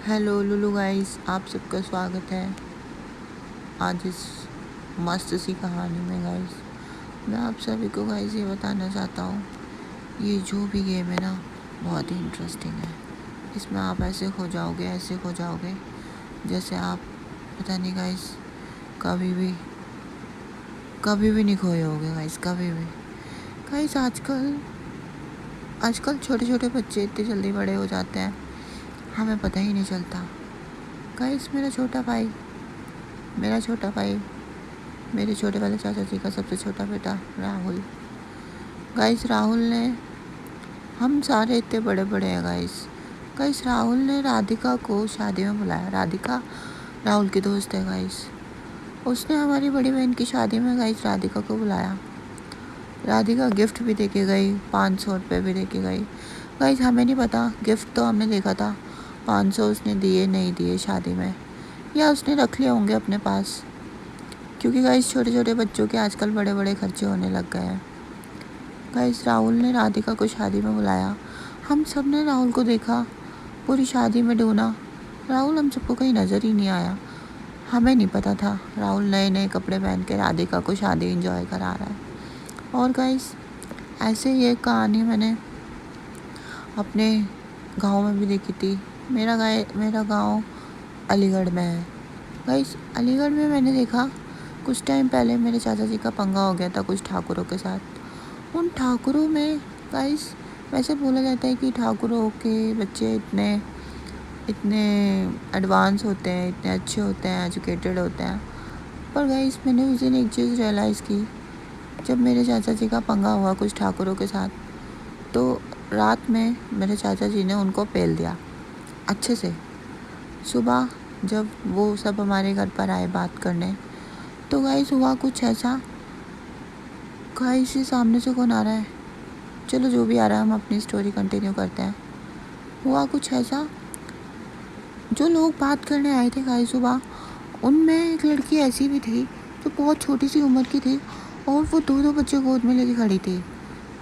Hello लुलु guys, आप सबका स्वागत है आज इस मस्त सी कहानी में। गाइस मैं आप सभी को गाइस ये बताना चाहता हूँ, ये जो भी गेम है ना बहुत ही इंटरेस्टिंग है। इसमें आप ऐसे खो जाओगे जैसे आप पता नहीं गाइस कभी भी नहीं खोए होगे गाइस, कभी भी। गाइस आजकल छोटे छोटे बच्चे इतने जल्दी बड़े हो जाते हैं, हमें पता ही नहीं चलता। गाइस मेरे छोटे भाई मेरे छोटे वाले चाचा जी का सबसे छोटा बेटा राहुल। गाइस राहुल ने, हम सारे इतने बड़े बड़े हैं गाइस राहुल ने राधिका को शादी में बुलाया। राधिका राहुल की दोस्त है गाइस। उसने हमारी बड़ी बहन की शादी में गाइस राधिका को बुलाया। राधिका गिफ्ट भी देके गई, 500 रुपये भी देके गई। गाइस हमें नहीं पता, गिफ्ट तो हमने देखा था 500 उसने दिए नहीं दिए शादी में, या उसने रख लिए होंगे अपने पास, क्योंकि गाइस छोटे छोटे बच्चों के आजकल बड़े बड़े खर्चे होने लग गए हैं। गाइस राहुल ने राधिका को शादी में बुलाया। हम सब ने राहुल को देखा, पूरी शादी में ढूंढा, राहुल हम सबको कहीं नज़र ही नहीं आया। हमें नहीं पता था राहुल नए नए कपड़े पहन के राधिका को शादी एंजॉय करा रहा है। और गाइस ऐसे ही एक कहानी मैंने अपने गांव में भी देखी थी। मेरा गांव अलीगढ़ में है। गाइस अलीगढ़ में मैंने देखा, कुछ टाइम पहले मेरे चाचा जी का पंगा हो गया था कुछ ठाकुरों के साथ। उन ठाकुरों में गाइस, वैसे बोला जाता है कि ठाकुरों के बच्चे इतने एडवांस होते हैं, इतने अच्छे होते हैं, एजुकेटेड होते हैं। पर गाइस मैंने उस दिन एक चीज़ रियलाइज़ की, जब मेरे चाचा जी का पंगा हुआ कुछ ठाकुरों के साथ, तो रात में मेरे चाचा जी ने उनको पेल दिया अच्छे से। सुबह जब वो सब हमारे घर पर आए बात करने, तो गाइस हुआ कुछ ऐसा। गाइस ये सामने से कौन आ रहा है? चलो जो भी आ रहा है हम अपनी स्टोरी कंटिन्यू करते हैं। हुआ कुछ ऐसा, जो लोग बात करने आए थे गाइस सुबह, उनमें एक लड़की ऐसी भी थी जो बहुत छोटी सी उम्र की थी, और वो दो बच्चे गोद में लेके खड़ी थी।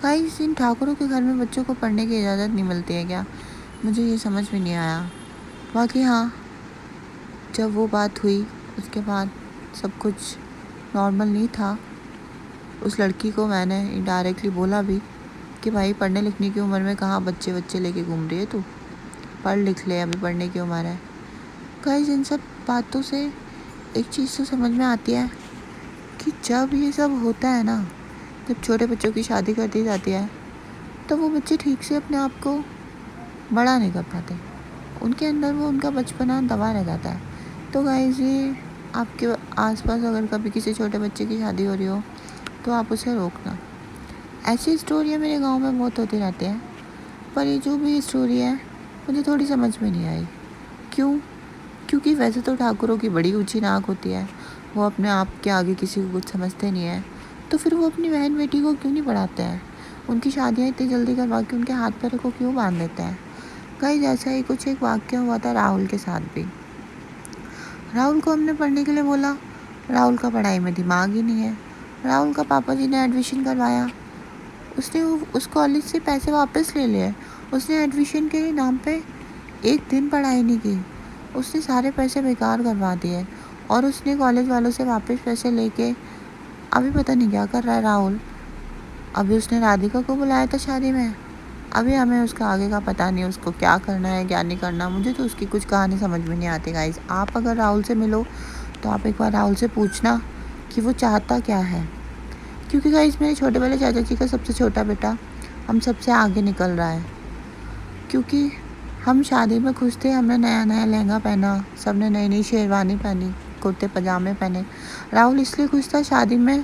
गाइस इन ठाकुरों के घर में बच्चों को पढ़ने की इजाज़त नहीं मिलती है क्या? मुझे ये समझ में नहीं आया। बाकी हाँ, जब वो बात हुई उसके बाद सब कुछ नॉर्मल नहीं था। उस लड़की को मैंने इनडायरेक्टली बोला भी कि भाई पढ़ने लिखने की उम्र में कहाँ बच्चे लेके घूम रही है तू, पढ़ लिख ले, अभी पढ़ने की उम्र है। गाइस इन सब बातों से एक चीज़ तो समझ में आती है कि जब ये सब होता है ना, जब छोटे बच्चों की शादी कर दी जाती है, तो वो बच्चे ठीक से अपने आप को बड़ा नहीं कर पाते, उनके अंदर वो उनका बचपना दबा रह जाता है। तो गाइस ये आपके आसपास अगर कभी किसी छोटे बच्चे की शादी हो रही हो तो आप उसे रोकना। ऐसी स्टोरियाँ मेरे गांव में बहुत होती रहती हैं, पर ये जो भी स्टोरी है मुझे थोड़ी समझ में नहीं आई। क्योंकि वैसे तो ठाकुरों की बड़ी ऊंची नाक होती है, वो अपने आप के आगे किसी को कुछ समझते नहीं है, तो फिर वो अपनी बहन बेटी को क्यों नहीं पढ़ाते हैं? उनकी शादियाँ इतनी जल्दी करवा के उनके हाथ पैर को क्यों बांध देते हैं? गाइस ऐसा ही कुछ एक वाक्य हुआ था राहुल के साथ भी। राहुल को हमने पढ़ने के लिए बोला, राहुल का पढ़ाई में दिमाग ही नहीं है। राहुल का पापा जी ने एडमिशन करवाया, उसने उस कॉलेज से पैसे वापस ले लिए। उसने एडमिशन के नाम पे एक दिन पढ़ाई नहीं की, उसने सारे पैसे बेकार करवा दिए, और उसने कॉलेज वालों से वापस पैसे लेके अभी पता नहीं क्या कर रहा है राहुल। अभी उसने राधिका को बुलाया था शादी में, अभी हमें उसका आगे का पता नहीं, उसको क्या करना है क्या नहीं करना। मुझे तो उसकी कुछ कहानी समझ में नहीं आती। गाइस आप अगर राहुल से मिलो तो आप एक बार राहुल से पूछना कि वो चाहता क्या है, क्योंकि गाइस मेरे छोटे वाले चाचा जी का सबसे छोटा बेटा हम सबसे आगे निकल रहा है। क्योंकि हम शादी में खुश थे, हमने नया नया लहंगा पहना, सबने नई नई शेरवानी पहनी, कुर्ते पजामे पहने। राहुल इसलिए खुश था, शादी में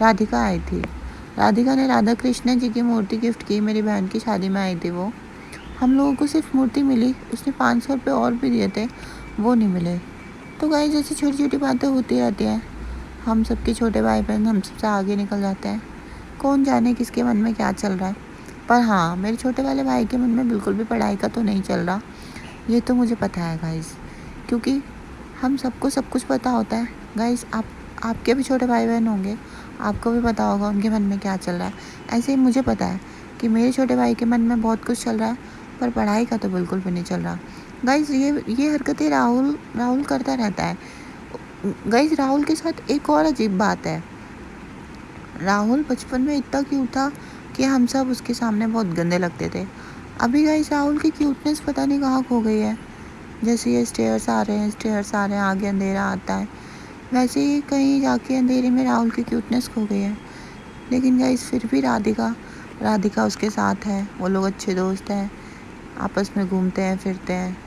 राधिका आई थी, राधिका ने राधा कृष्ण जी की मूर्ति गिफ्ट की, मेरी बहन की शादी में आई थी वो। हम लोगों को सिर्फ मूर्ति मिली, उसने 500 रुपये और भी दिए थे, वो नहीं मिले। तो गाइस जैसी छोटी छोटी बातें होती रहती हैं, हम सबके छोटे भाई बहन हम सबसे आगे निकल जाते हैं। कौन जाने किसके मन में क्या चल रहा है। पर हाँ, मेरे छोटे वाले भाई के मन में बिल्कुल भी पढ़ाई का तो नहीं चल रहा, ये तो मुझे पता है गाइस, क्योंकि हम सबको सब कुछ पता होता है। गाइस आपके भी छोटे भाई बहन होंगे, आपको भी पता होगा उनके मन में क्या चल रहा है। ऐसे ही मुझे पता है कि मेरे छोटे भाई के मन में बहुत कुछ चल रहा है, पर पढ़ाई का तो बिल्कुल भी नहीं चल रहा। गाइस ये हरकतें राहुल राहुल करता रहता है। गाइस राहुल के साथ एक और अजीब बात है, राहुल बचपन में इतना क्यूट था कि हम सब उसके सामने बहुत गंदे लगते थे। अभी गाइस राहुल की क्यूटनेस पता नहीं कहाँ खो गई है। जैसे ये स्टेयर्स आ रहे हैं, आगे अंधेरा आता है, वैसे ही कहीं जाके अंधेरे में राहुल की क्यूटनेस खो गई है। लेकिन गाइस फिर भी राधिका उसके साथ है, वो लोग अच्छे दोस्त हैं, आपस में घूमते हैं फिरते हैं।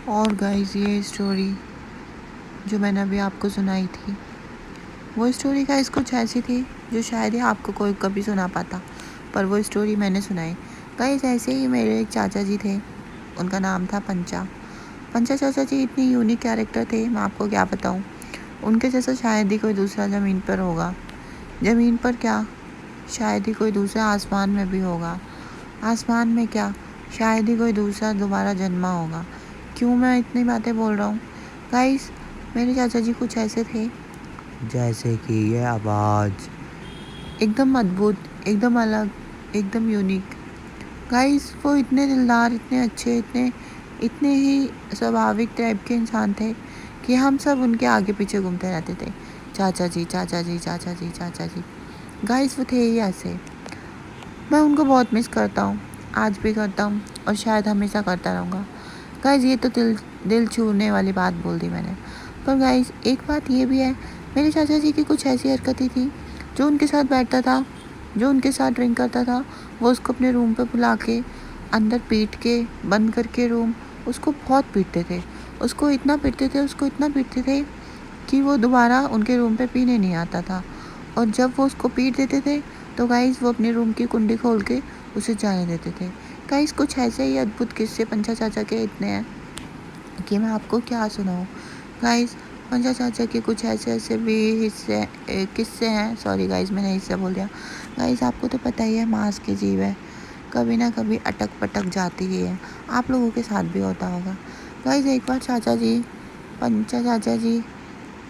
और गाइस ये स्टोरी जो मैंने अभी आपको सुनाई थी, वो स्टोरी गाइस कुछ ऐसी थी जो शायद ही आपको कोई कभी सुना पाता, पर वो स्टोरी मैंने सुनाई। गाइस ऐसे ही मेरे एक चाचा जी थे, उनका नाम था पंचा। पंचा चाचा जी इतनी यूनिक कैरेक्टर थे, मैं आपको क्या बताऊँ। उनके जैसा शायद ही कोई दूसरा ज़मीन पर होगा। ज़मीन पर क्या, शायद ही कोई दूसरा आसमान में भी होगा। आसमान में क्या, शायद ही कोई दूसरा दोबारा जन्मा होगा। क्यों मैं इतनी बातें बोल रहा हूँ गाइस, मेरे चाचा जी कुछ ऐसे थे जैसे कि ये आवाज़, एकदम अद्भुत, एकदम अलग, एकदम यूनिक। गाइस वो इतने दिलदार, इतने अच्छे, इतने इतने ही स्वाभाविक टाइप के इंसान थे कि हम सब उनके आगे पीछे घूमते रहते थे, चाचा जी चाचा जी चाचा जी चाचा जी। गाइस वो थे ही ऐसे। मैं उनको बहुत मिस करता हूँ, आज भी करता हूँ और शायद हमेशा करता रहूँगा। गाइस ये तो दिल छूने वाली बात बोल दी मैंने, पर गाइस एक बात ये भी है, मेरे चाचा जी की कुछ ऐसी हरकतें थी, जो उनके साथ बैठता था, जो उनके साथ ड्रिंक करता था, वो उसको अपने रूम पे बुला के अंदर पीट के बंद करके रूम, उसको बहुत पीटते थे। उसको इतना पीटते थे कि वो दोबारा उनके रूम पे पीने नहीं आता था। और जब वो उसको पीट देते थे तो गाइस वो अपने रूम की कुंडी खोल के उसे जाने देते थे। गाइस कुछ ऐसे ही अद्भुत किस्से पंचा चाचा के इतने हैं कि मैं आपको क्या सुनाऊँ। गाइस पंचा चाचा के कुछ ऐसे भी किस्से हैं, सॉरी गाइस मैंने हिस्सा बोल दिया। गाइस आपको तो पता ही है, मांस की जीव है, कभी ना कभी अटक पटक जाती ही है। आप लोगों के साथ भी होता होगा। गाइस एक बार पंचा चाचा जी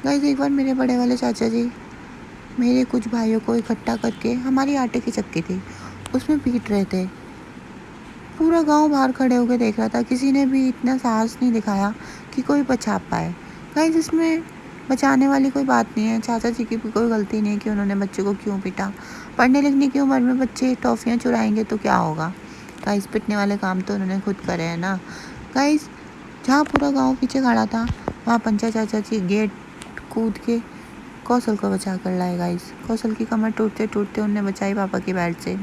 गाइस एक बार मेरे बड़े वाले चाचा जी मेरे कुछ भाइयों को इकट्ठा करके, हमारी आटे की चक्की थी उसमें पीट रहे थे। पूरा गांव बाहर खड़े होकर देख रहा था, किसी ने भी इतना साहस नहीं दिखाया कि कोई बचा पाए। गाइस इसमें बचाने वाली कोई बात नहीं है, चाचा जी की भी कोई गलती नहीं है कि उन्होंने बच्चे को क्यों पीटा। पढ़ने लिखने की उम्र में बच्चे टॉफ़ियाँ चुराएंगे तो क्या होगा। गाइस पिटने वाले काम तो उन्होंने खुद करे हैं ना। गाइस जहाँ पूरा गांव पीछे खड़ा था, वहाँ पंचा चाचा जी गेट कूद के कौशल को बचा कर लाए। गाइस कौशल की कमर टूटते टूटते उनने बचाई पापा की बेल्ट से।